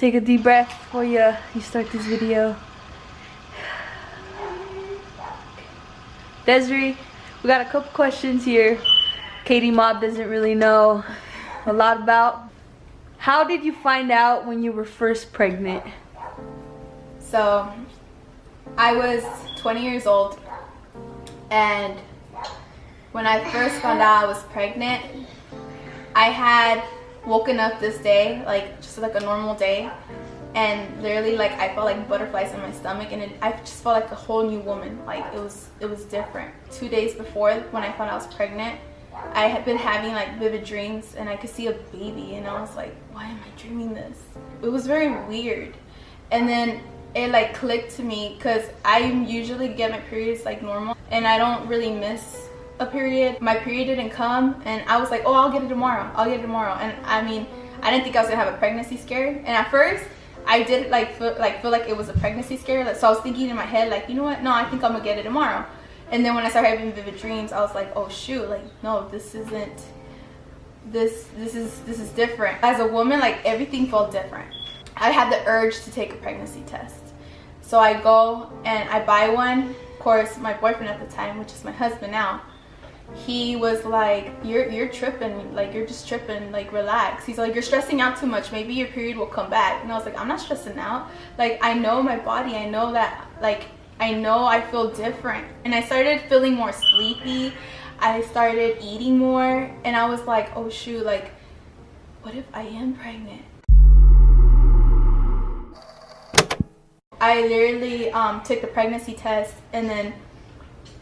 Take a deep breath before you start this video. Desiree, we got a couple questions here Katie Mob doesn't really know a lot about. How did you find out when you were first pregnant? So, I was 20 years old, and when I first found out I was pregnant, I had woken up this day, like just like a normal day, and literally like I felt like butterflies in my stomach, and I just felt like a whole new woman. Like it was different. 2 days before, when I found out I was pregnant, I had been having like vivid dreams, and I could see a baby, and I was like, why am I dreaming this? It was very weird. And then it like clicked to me, because I usually get my periods like normal, and I don't really miss a period. My period didn't come, and I was like, oh, I'll get it tomorrow, I'll get it tomorrow. And I mean, I didn't think I was gonna have a pregnancy scare, and at first I did like feel like it was a pregnancy scare. Like, so I was thinking in my head like, you know what, no, I think I'm gonna get it tomorrow. And then when I started having vivid dreams, I was like, oh shoot, like no, this isn't, this is different. As a woman, like everything felt different. I had the urge to take a pregnancy test, so I go and I buy one. Of course, my boyfriend at the time, which is my husband now, he was like, you're tripping, like you're just tripping, like relax. He's like, you're stressing out too much, maybe your period will come back. And I was like, I'm not stressing out, like I know my body, I know that, like I know I feel different. And I started feeling more sleepy, I started eating more, and I was like, oh shoot, like what if I am pregnant? I literally took the pregnancy test, and then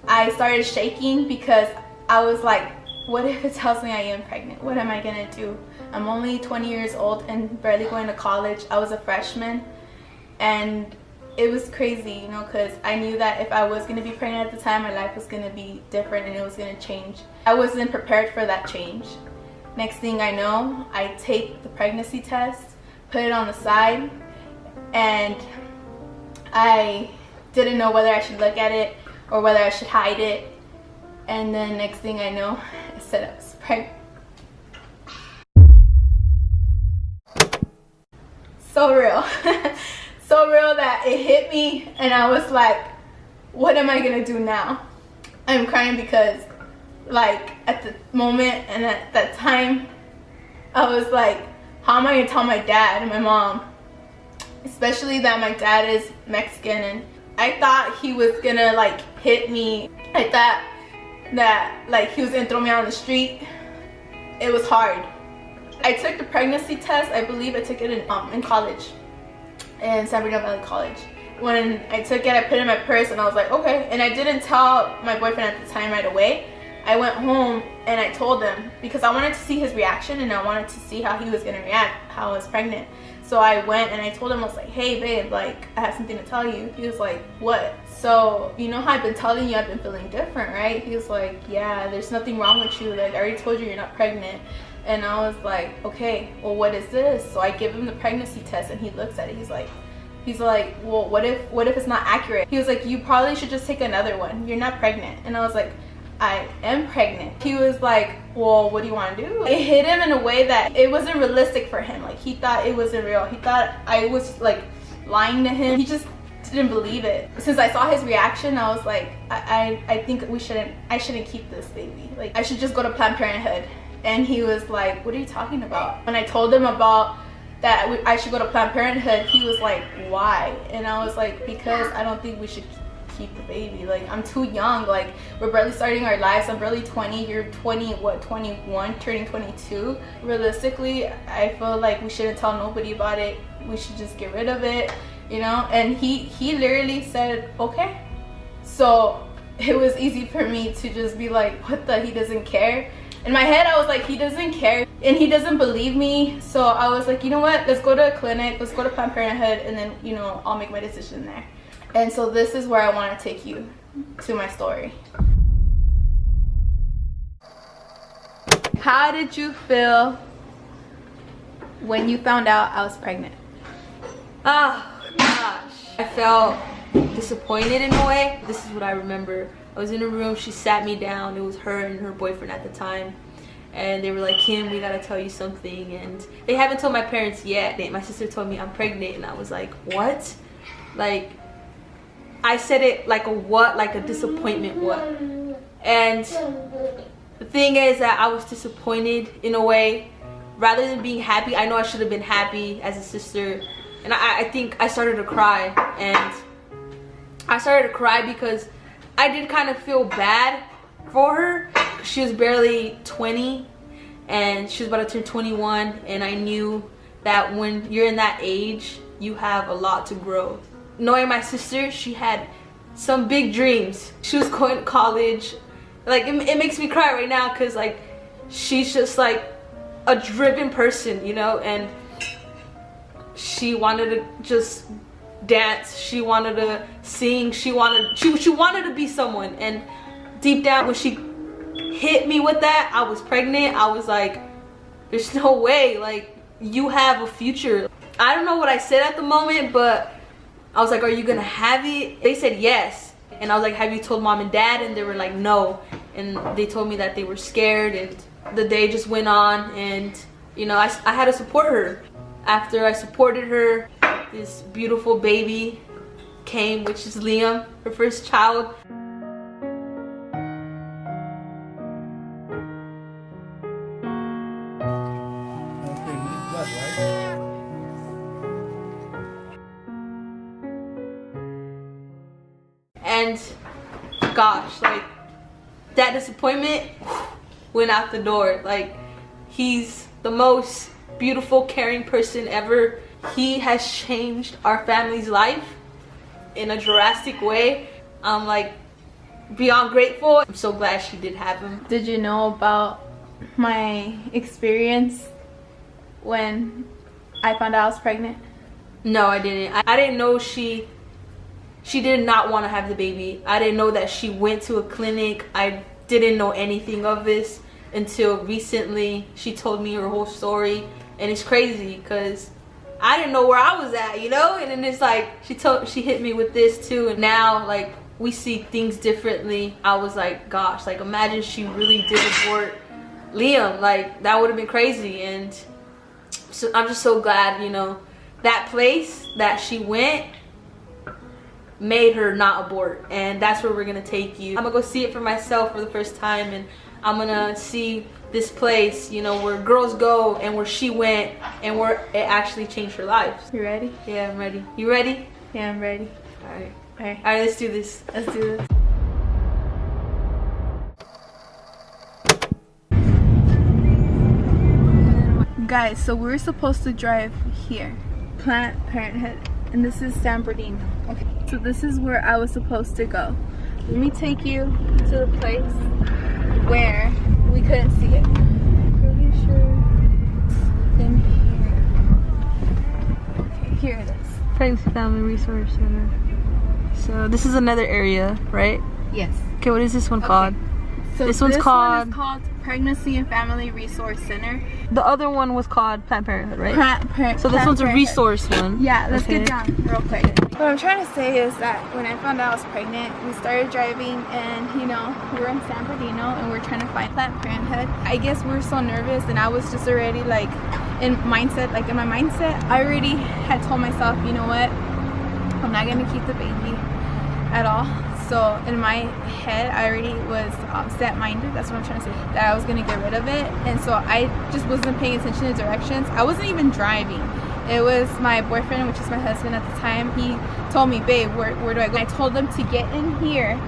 I started shaking because I was like, what if it tells me I am pregnant? What am I gonna do? I'm only 20 years old and barely going to college. I was a freshman, and it was crazy, you know, because I knew that if I was gonna be pregnant at the time, my life was gonna be different and it was gonna change. I wasn't prepared for that change. Next thing I know, I take the pregnancy test, put it on the side, and I didn't know whether I should look at it or whether I should hide it. And then next thing I know, it said I was pregnant. So real. So real that it hit me, and I was like, what am I gonna do now? I'm crying because like at the moment and at that time, I was like, how am I gonna tell my dad and my mom? Especially that my dad is Mexican, and I thought he was gonna like hit me. I thought that like he was gonna throw me out on the street. It was hard. I took the pregnancy test, I believe I took it in college, in San Bernardino Valley College. When I took it, I put it in my purse, and I was like, okay. And I didn't tell my boyfriend at the time right away. I went home and I told him, because I wanted to see his reaction, and I wanted to see how he was gonna react, how I was pregnant. So I went and I told him, I was like, hey babe, like I have something to tell you. He was like, what? So you know how I've been telling you I've been feeling different, right? He was like, yeah, there's nothing wrong with you, like I already told you you're not pregnant. And I was like, okay, well what is this? So I give him the pregnancy test, and he looks at it. He's like, well, what if it's not accurate? He was like, you probably should just take another one, you're not pregnant. And I was like, I am pregnant. He was like, well, what do you want to do? It hit him in a way that it wasn't realistic for him. Like he thought it wasn't real. He thought I was like lying to him. He just didn't believe it. Since I saw his reaction, I was like, I think I shouldn't keep this baby. Like I should just go to Planned Parenthood. And he was like, what are you talking about? When I told him about that I should go to Planned Parenthood, he was like, why? And I was like, because I don't think we should keep the baby. Like I'm too young, like we're barely starting our lives. I'm barely 20, you're 20, what, 21, turning 22. Realistically, I feel like we shouldn't tell nobody about it. We should just get rid of it, you know? And he literally said, okay. So it was easy for me to just be like, what the, he doesn't care? In my head, I was like, he doesn't care and he doesn't believe me. So I was like, you know what, let's go to a clinic, let's go to Planned Parenthood, and then, you know, I'll make my decision there. And so this is where I want to take you to my story. How did you feel when you found out I was pregnant? Oh gosh, I felt disappointed in a way. This is what I remember. I was in a room, she sat me down. It was her and her boyfriend at the time, and they were like, Kim, we gotta tell you something. And they haven't told my parents yet. My sister told me I'm pregnant, and I was like, what? Like, I said it like a what? Like a disappointment what? And the thing is that I was disappointed in a way. Rather than being happy, I know I should have been happy as a sister. And I think I started to cry. And I started to cry because I did kind of feel bad for her. She was barely 20 and she was about to turn 21, and I knew that when you're in that age, you have a lot to grow. Knowing my sister, she had some big dreams. She was going to college. Like, it makes me cry right now because, like, she's just like a driven person, you know, and she wanted to just dance, she wanted to sing, she wanted to be someone. And deep down, when she hit me with that, I was pregnant, I was like, there's no way, like, you have a future. I don't know what I said at the moment, but I was like, are you gonna have it? They said yes. And I was like, have you told mom and dad? And they were like, no. And they told me that they were scared, and the day just went on, and you know, I had to support her. After I supported her, this beautiful baby came, which is Liam, her first child. And gosh, like, that disappointment went out the door. Like, he's the most beautiful, caring person ever. He has changed our family's life in a drastic way. I'm like beyond grateful. I'm so glad she did have him. Did you know about my experience when I found out I was pregnant? No, I didn't. I didn't know she did not want to have the baby. I didn't know that she went to a clinic. I didn't know anything of this until recently. She told me her whole story, and it's crazy because I didn't know where I was at, you know? And then it's like she hit me with this too, and now like we see things differently. I was like, gosh, like imagine she really did abort Liam. Like, that would have been crazy. And so I'm just so glad, you know, that place that she went made her not abort, and that's where we're gonna take you. I'm gonna go see it for myself for the first time, and I'm gonna see this place, you know, where girls go and where she went and where it actually changed her life. You ready? Yeah, I'm ready. You ready? Yeah, I'm ready. Alright. Alright. Alright, let's do this. Let's do this. Guys, so we're supposed to drive here, Planned Parenthood, and this is San Bernardino. Okay. So this is where I was supposed to go. Let me take you to the place where we couldn't see it. Pretty sure it's in here. Okay, here it is. Pregnancy Family Resource Center. So this is another area, right? Yes. Okay, what is this one called? So this one's called... One is called Pregnancy and Family Resource Center. The other one was called Planned Parenthood, right? So this one's a resource one. Yeah, let's get down real quick. What I'm trying to say is that when I found out I was pregnant, we started driving, and you know, we're in San Bernardino and we're trying to find Planned Parenthood. I guess we were so nervous, and I was just already like in my mindset, I already had told myself, you know what, I'm not gonna keep the baby at all. So in my head, I already was set-minded, that's what I'm trying to say, that I was gonna get rid of it. And so I just wasn't paying attention to directions. I wasn't even driving. It was my boyfriend, which is my husband at the time. He told me, babe, where do I go? I told him to get in here.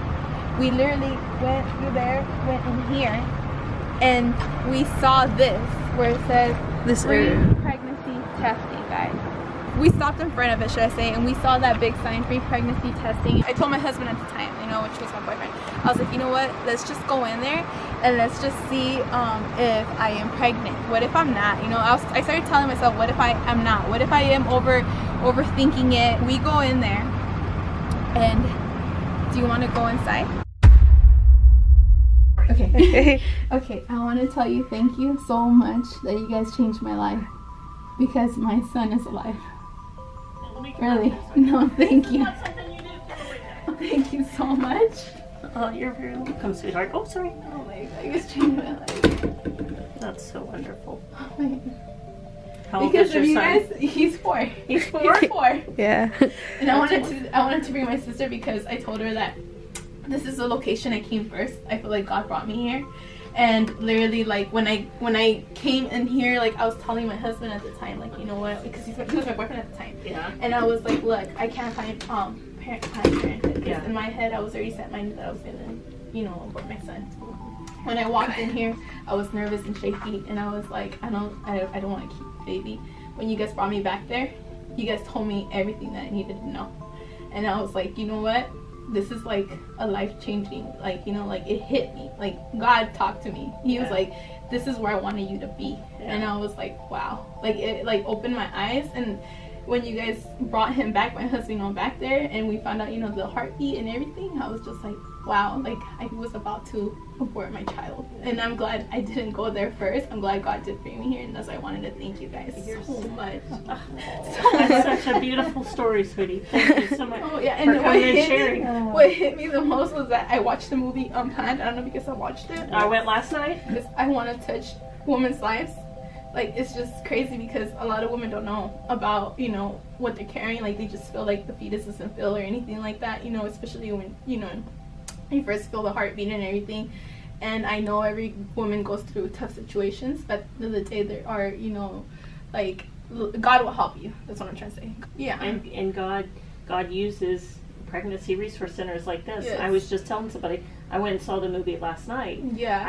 We literally went through there, went in here, and we saw this, where it says, this free pregnancy testing, guys. We stopped in front of it, should I say, and we saw that big sign, free pregnancy testing. I told my husband at the time, you know, which was my boyfriend, I was like, you know what, let's just go in there and let's just see if I am pregnant. What if I'm not? You know, I started telling myself, what if I am not? What if I am overthinking it? We go in there, and do you want to go inside? Okay. Okay, I want to tell you thank you so much that you guys changed my life, because my son is alive. Really? No, thank you. Thank you so much. Oh, you're very welcome, sweetheart. Oh, sorry. Oh my God, you guys changed my life. That's so wonderful. How old Because is your of you son? guys, he's 4. He's 4? He's 4. Yeah. And I wanted to bring my sister because I told her that this is the location I came first. I feel like God brought me here. And literally, like, when I came in here, like, I was telling my husband at the time, like, you know what, because he was my boyfriend at the time. Yeah. And I was like, look, I can't find parenthood. Yeah. In my head, I was already set minded that I was gonna, you know, abort my son. When I walked in here, I was nervous and shaky, and I was like, I don't want to keep the baby. When you guys brought me back there, you guys told me everything that I needed to know, and I was like, you know what? This is like a life-changing, like, you know, like, it hit me. Like, God talked to me. He was like, this is where I wanted you to be. And I was like, wow. Like, it like opened my eyes. And when you guys brought him back, my husband back there, and we found out, you know, the heartbeat and everything, I was just like, wow. Like, I was about to abort my child. And I'm glad I didn't go there first. I'm glad God did bring me here, and that's why I wanted to thank you guys so much. That's such a beautiful story, sweetie. Thank you so much. Oh yeah, and for coming and sharing. What hit me the most was that I watched the movie Unplanned. I don't know if you guys have watched it. I went last night. Because I want to touch women's lives. Like, it's just crazy because a lot of women don't know about, you know, what they're carrying. Like, they just feel like the fetus doesn't feel or anything like that, you know, especially when, you know, you first feel the heartbeat and everything. And I know every woman goes through tough situations, but at the end of the day, there are, you know, like, God will help you. That's what I'm trying to say. Yeah. And God uses pregnancy resource centers like this. Yes. I was just telling somebody, I went and saw the movie last night. Yeah.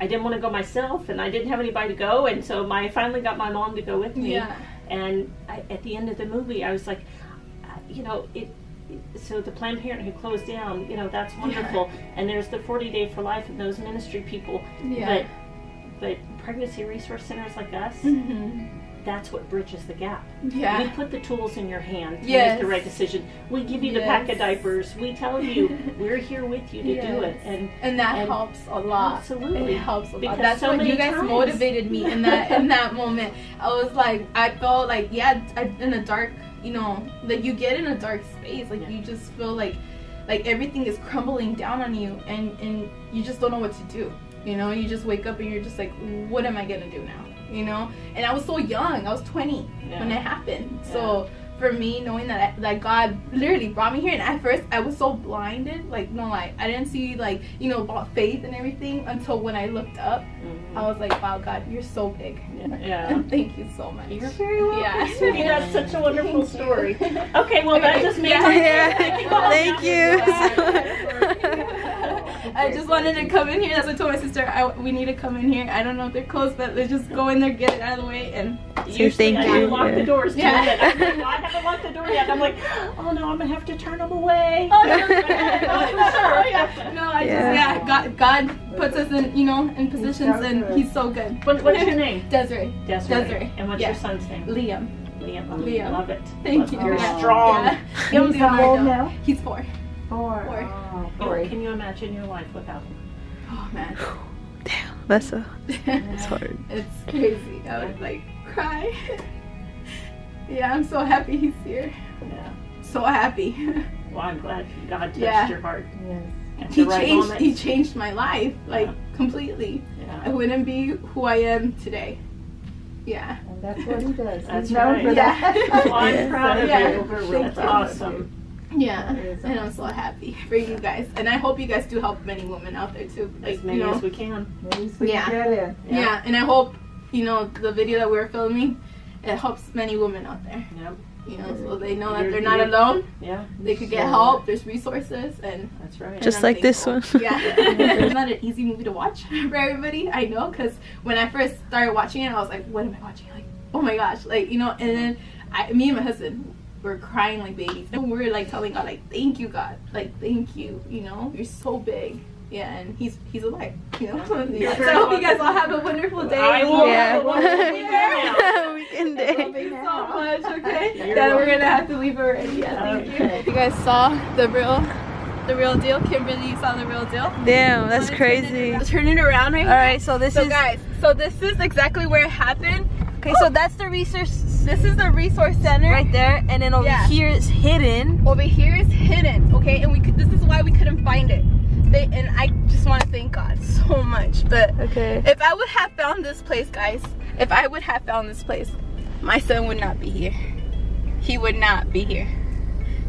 I didn't want to go myself, and I didn't have anybody to go, and so I finally got my mom to go with me. Yeah. And at the end of the movie, I was like, you know, so the Planned Parenthood closed down, you know, that's wonderful. Yeah. And there's the 40 Day for Life and those ministry people. Yeah. But pregnancy resource centers like us, that's what bridges the gap. Yeah. We put the tools in your hand to Yes. make the right decision. We give you the pack of diapers. We tell you we're here with you to do it. And that helps a lot. Absolutely. It helps a lot. Because That's so what many you guys times- motivated me in that moment. I was like, I felt like, in a dark, you know, like, you get in a dark space. Like, you just feel like everything is crumbling down on you, and you just don't know what to do. You know, you just wake up and you're just like, what am I gonna do now? You know, and I was so young. I was 20 when it happened. So for me, knowing that God literally brought me here, and at first I was so blinded, like, no lie, I didn't see, like, you know, about faith and everything until when I looked up. I was like, wow, God, you're so big. And thank you so much. You're very welcome. Yeah. Sweetie, that's such a wonderful story. Okay, well, that just made my Thank you. I just wanted to come in here. That's what I told my sister. We need to come in here. I don't know if they're closed, but let's just go in there, get it out of the way, and Usually thank I you. lock the doors too. Yeah. I'm like, well, I haven't locked the door yet. I'm like, oh no, I'm gonna have to turn them away. No, I just God puts us in, you know, in positions, and He's so good. What's your name? Desiree. And what's your son's name? Liam. Liam. Love it. Thank you. You're Yeah. strong. Yeah. He's how old now? He's 4. 4. 4. Oh, can you imagine your life without him? Oh man. Damn, that's hard. It's crazy. I would like cry. Yeah, I'm so happy he's here. Yeah. So happy. Well, I'm glad God touched your heart. Yes. At the right moment. He changed my life, like, completely. I wouldn't be who I am today. Yeah. And that's what he does. That's He's known right. for that. Well, I'm proud of Yeah. you. Thank That's you. awesome. Yeah, and I'm so happy for you guys, and I hope you guys do help many women out there too. Like, As many you know, as we can. Yeah. Yeah, and I hope, you know, the video that we're filming, it helps many women out there. Yep. You know, so they know that they're not alone. Yeah. They could get help. There's resources, and That's right. Just I'm like this thankful. one. Yeah. It's not an easy movie to watch for everybody. I know, because when I first started watching it, I was like, what am I watching? Like, oh my gosh, like, you know. And then me and my husband were crying like babies, and we were like telling God, like, thank you, God, like, thank you, you know, you're so big. Yeah, and he's alive, you know. So I hope you guys all have a wonderful day. I will. Yeah. Thank Weekend day. you so much. Okay, You're then we're gonna have to leave already. Yeah, thank you. You guys saw the real deal. Kimberly, you saw the real deal. Damn, that's crazy. Turn it around right All right, so this is guys, so this is exactly where it happened. okay. So that's the resource. This is the resource center Right there, and then over here is hidden. Over here is hidden, okay? And this is why we couldn't find it. and I just want to thank God so much. But Okay. if I would have found this place, guys, if I would have found this place, my son would not be here. He would not be here.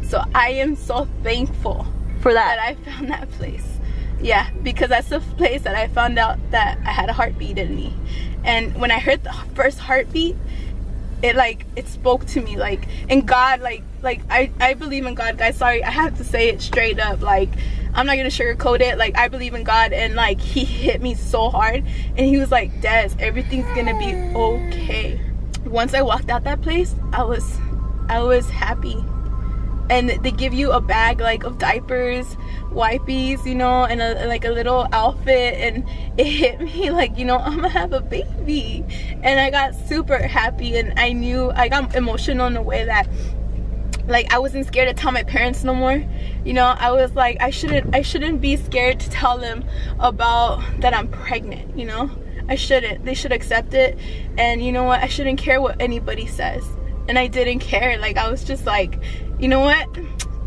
So I am so thankful For that that. I found that place. Yeah, because that's the place that I found out that I had a heartbeat in me. And when I heard the first heartbeat, it spoke to me, like, and God, like I believe in God, guys. Sorry, I have to say it straight up. Like, I'm not gonna sugarcoat it. Like, I believe in God, and like, he hit me so hard, and he was like, Des, everything's gonna be okay. Once I walked out that place, I was happy. And they give you a bag, like, of diapers, wipies, you know, and a little outfit, and it hit me like, you know, I'm gonna have a baby. And I got super happy, and I got emotional in a way that, like, I wasn't scared to tell my parents no more. You know, I was like, I shouldn't be scared to tell them about that I'm pregnant, you know. I shouldn't. They should accept it. And you know what, I shouldn't care what anybody says. And I didn't care. Like, I was just like, you know what,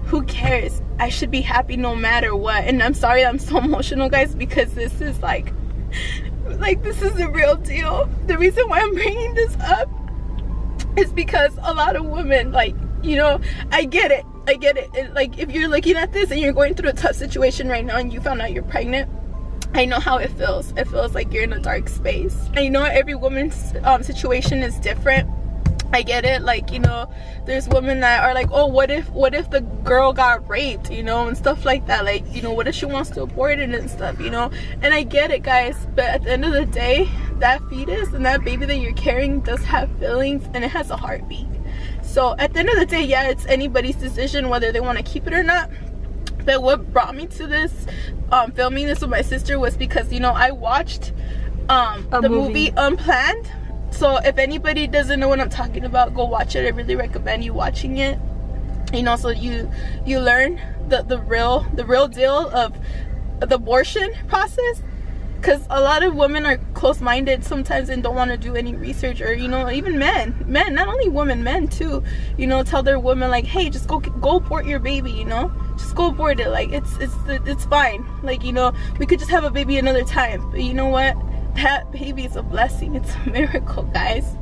who cares? I should be happy no matter what. And I'm sorry I'm so emotional, guys, because this is like this is the real deal. The reason why I'm bringing this up is because a lot of women, like, you know, I get it. And, like, if you're looking at this and you're going through a tough situation right now and you found out you're pregnant, I know how it feels. It feels like you're in a dark space. I know every woman's situation is different. I get it. Like, you know, there's women that are like, oh, what if the girl got raped, you know, and stuff like that. Like, you know, what if she wants to abort it and stuff, you know. And I get it, guys, but at the end of the day, that fetus and that baby that you're carrying does have feelings, and it has a heartbeat. So at the end of the day, yeah, it's anybody's decision whether they want to keep it or not. But what brought me to this filming this with my sister was because, you know, I watched the movie Unplanned. So if anybody doesn't know what I'm talking about, go watch it. I really recommend you watching it. You know, so you learn the real deal of the abortion process. Because a lot of women are close-minded sometimes and don't want to do any research, or, you know, even men, not only women, men too, you know, tell their women, like, hey, just go abort your baby, you know, just go abort it, like, it's fine, like, you know, we could just have a baby another time. But you know what, that baby is a blessing. It's a miracle, guys.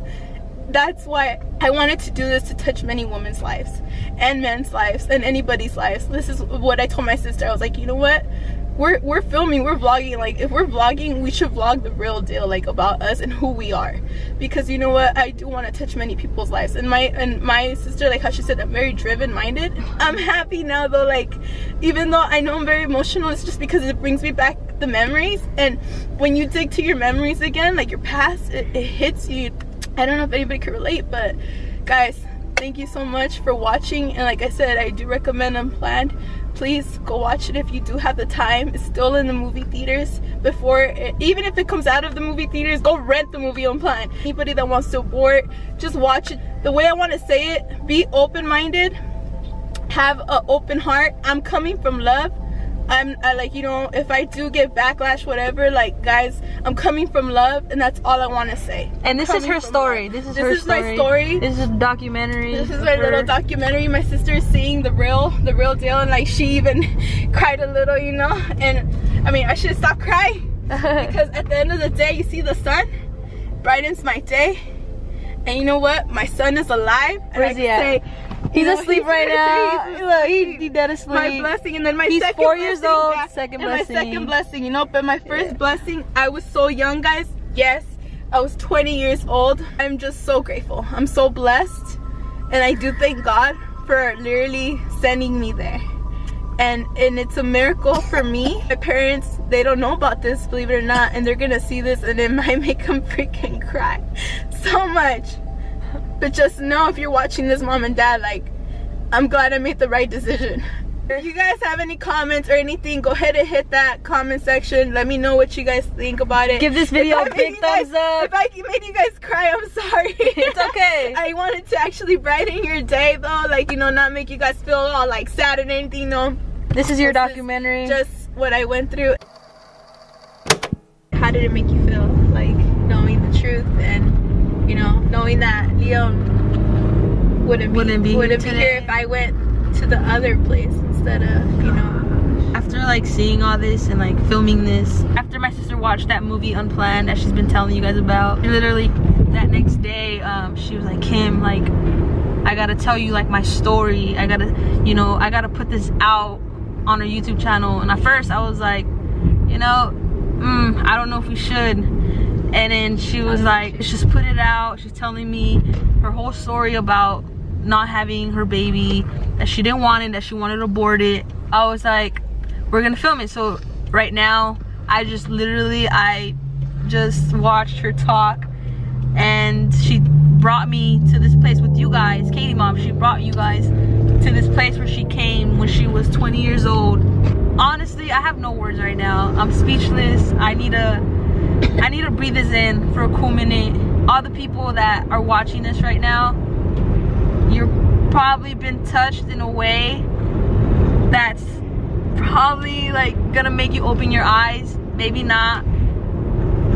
That's why I wanted to do this, to touch many women's lives and men's lives and anybody's lives. This is what I told my sister. I was like, you know what, we're filming, we're vlogging. Like, if we're vlogging, we should vlog the real deal, like, about us and who we are. Because you know what, I do want to touch many people's lives. And my sister, like how she said, I'm very driven minded. I'm happy now though, like, even though I know I'm very emotional, it's just because it brings me back the memories. And when you dig to your memories again, like your past, it hits you. I don't know if anybody can relate, but guys, thank you so much for watching. And like I said, I do recommend Unplanned. Please go watch it if you do have the time. It's still in the movie theaters. Even if it comes out of the movie theaters, go rent the movie Unplanned. Anybody that wants to abort, just watch it. The way I want to say it, be open-minded, have an open heart. I'm coming from love. I like, you know, if I do get backlash, whatever, like, guys, I'm coming from love, and that's all I want to say. And this is her story. This is my story. This is a documentary. This is my little documentary. My sister is seeing the real deal, and like, she even cried a little, you know. And I mean, I should stop crying because at the end of the day, you see the sun brightens my day, and you know what? My son is alive. Where's he at? He's asleep right now. Look, he dead asleep. My blessing, and then he's 4 years old. Yeah, Second and blessing. My second blessing, you know. But my first blessing, I was so young, guys. Yes, I was 20 years old. I'm just so grateful. I'm so blessed, and I do thank God for literally sending me there. And it's a miracle for me. My parents, they don't know about this, believe it or not, and they're gonna see this, and it might make them freaking cry so much. But just know, if you're watching this, mom and dad, like, I'm glad I made the right decision. If you guys have any comments or anything, go ahead and hit that comment section. Let me know what you guys think about it. Give this video a big thumbs up. If I made you guys cry, I'm sorry. It's okay. I wanted to actually brighten your day though, like, you know, not make you guys feel all like sad and anything, you know. This is your documentary. Just what I went through. How did it make you feel, like, knowing the truth, and you know, knowing that Liam wouldn't be here if I went to the other place instead of, you know, After like seeing all this and like filming this, after my sister watched that movie Unplanned that she's been telling you guys about, literally that next day she was like, Kim, like I gotta tell you like my story. I gotta, you know, I gotta put this out on her YouTube channel. And at first I was like, you know, I don't know if we should. And then she was like, let's just put it out. She's telling me her whole story about not having her baby, that she didn't want it, that she wanted to abort it. I was like, we're gonna film it. So right now I just watched her talk, and she brought me to this place with you guys. Katie mom, she brought you guys to this place where she came when she was 20 years old. Honestly, I have no words right now. I'm speechless. I need to breathe this in for a cool minute. All the people that are watching this right now, you're probably been touched in a way that's probably like gonna make you open your eyes. Maybe not,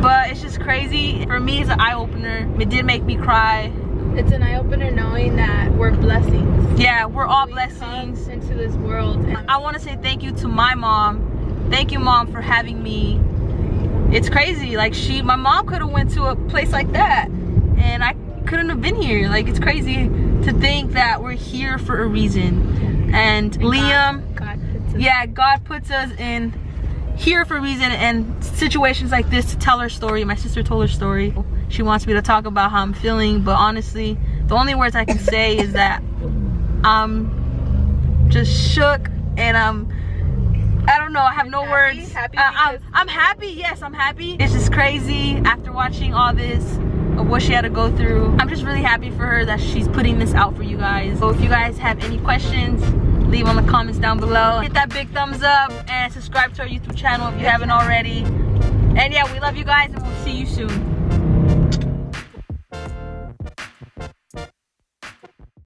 but it's just crazy. For me, it's an eye-opener. It did make me cry. It's an eye-opener knowing that we're blessings. Yeah, we're all blessings into this world. And I want to say thank you to my mom. Thank you, mom, for having me. It's crazy. Like my mom could have went to a place like that, and I couldn't have been here. Like, it's crazy to think that we're here for a reason. And Liam, God puts us in here for a reason, and situations like this to tell her story. My sister told her story. She wants me to talk about how I'm feeling, but honestly, the only words I can say is that I'm just shook, and I don't know, I have no words. I'm happy, yes, I'm happy. It's just crazy after watching all this of what she had to go through. I'm just really happy for her that she's putting this out for you guys. So if you guys have any questions, leave on the comments down below. Hit that big thumbs up and subscribe to our YouTube channel if you haven't already. And yeah, we love you guys, and we'll see you soon.